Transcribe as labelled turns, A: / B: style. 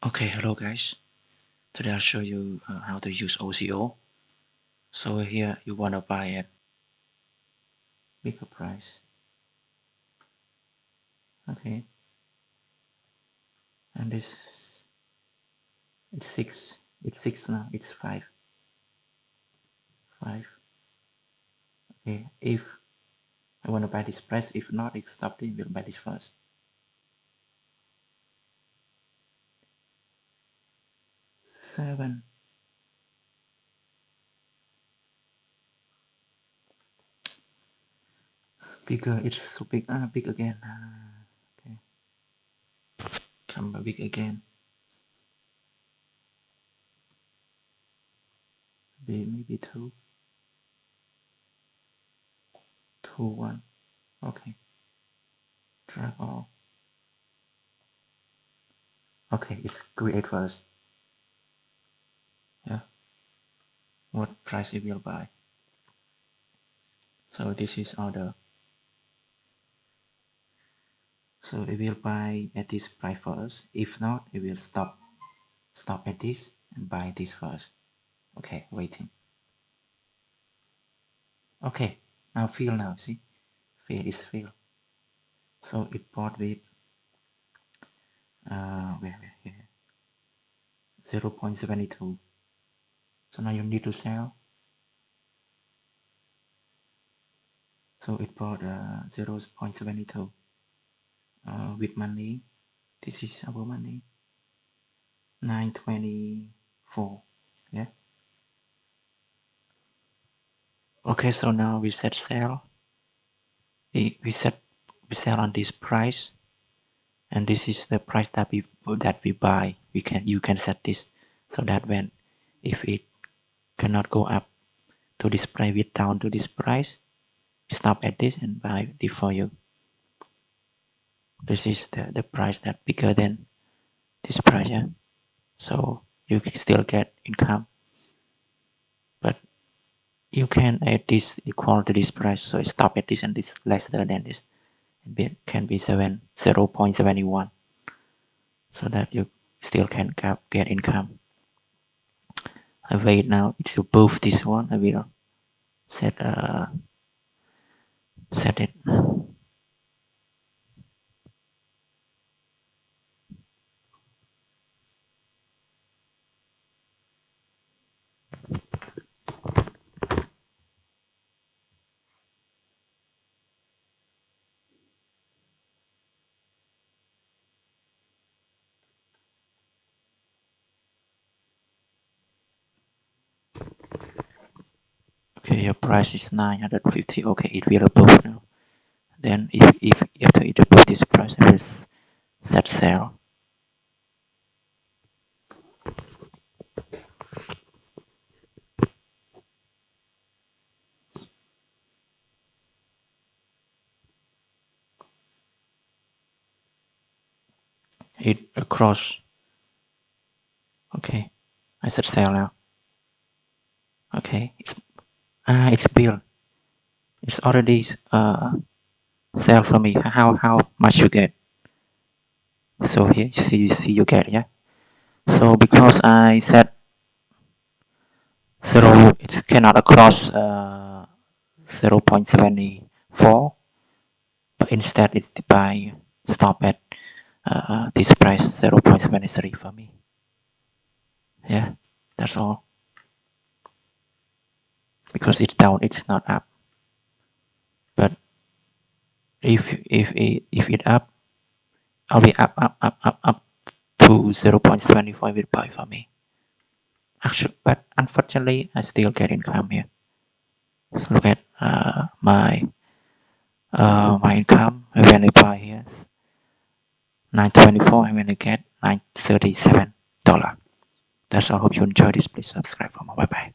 A: Okay, hello guys. Today I'll show you how to use OCO. So here you want to buy at bigger price. Okay, and this it's six now. It's five. Okay, if I want to buy this price, if not, it stopped. It will buy this first. 7. Bigger. It's so big. Big again. Okay, come big again. Maybe 2. 2 1. Okay, drag all. Okay, it's create first. Yeah, what price it will buy. So this is order. So it will buy at this price first. If not, it will stop at this and buy this first. Okay, waiting. Okay, now fill now, see? Fail is fail. So it bought with where here 0.72. So now you need to sell. So it bought 0.72 with money. This is our money. 924. Yeah. Okay, so now we set sell. We sell on this price, and this is the price that we buy. You can set this so that when if it cannot go up to this price, we down to this price, stop at this and buy it for you. This is the price that bigger than this price, yeah. So you can still get income, but you can add this equal to this price, so stop at this and this lesser than this. It can be 0.71, so that you still can get income. I wait now. It's above this one. I will set it. Okay, your price is 950. Okay, it will above now. Then if after it above this price, I will set sell. It across. Okay, I set sell now. Okay, it's bill. It's already sell for me. How much you get? So here you see you get, yeah. So because I set 0, it cannot across 0.74, but instead it's by stop at this price 0.73 for me. Yeah, that's all. Because it's down, it's not up. But if it up, I'll be up to 0.75 will buy for me. Actually, but unfortunately, I still get income here. So look at my income when I buy here, 924, and when I get $937. That's all. Hope you enjoy this. Please subscribe for more. Bye bye.